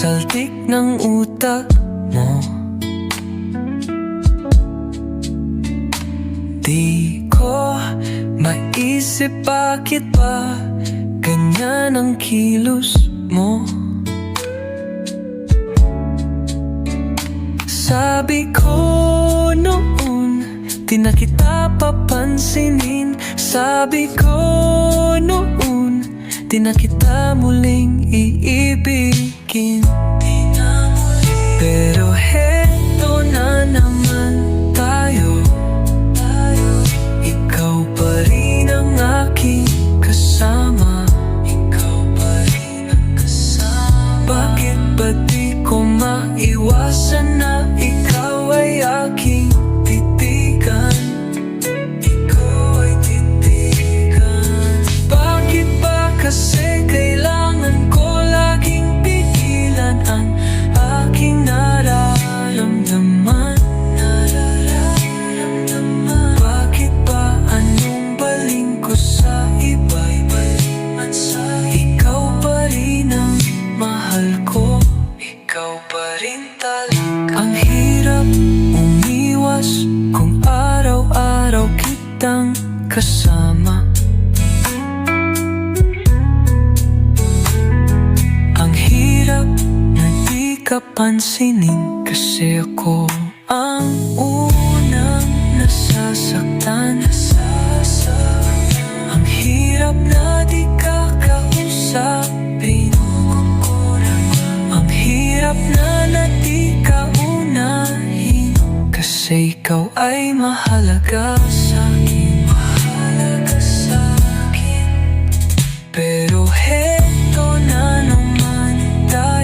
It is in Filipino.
saltik ng utak mo. Di ko maisip bakit ba ganyan ang kilos mo. Sabi ko noon, di na kita papansinin. Sabi ko noon, di na kita muling iibigin. Pero heto na naman tayo. Ikaw pa rin ang aking kasama. Ikaw pa rin ang kasama. Bakit ba di ko maiwasan na ikaw ay aking titigan? Ikaw ay titigan. Bakit ba kasi kailangan ko laging pigilan ang aking nararamdaman? Bakit ba anong baling ko sa iba'y balikan sa ikaw pa rin ang mahal ko? Ikaw pa rin talaga. Ang hirap umiwas kung araw-araw kitang kasama. Ang hirap na di ka pansinin kasi ako ang unang nasasaktan. Ang hirap na di ka kausapin. Ang hirap na di ka unahin kasi ikaw ay mahalaga sa'kin. Mahalaga sa'kin. Pero heto na naman tayo.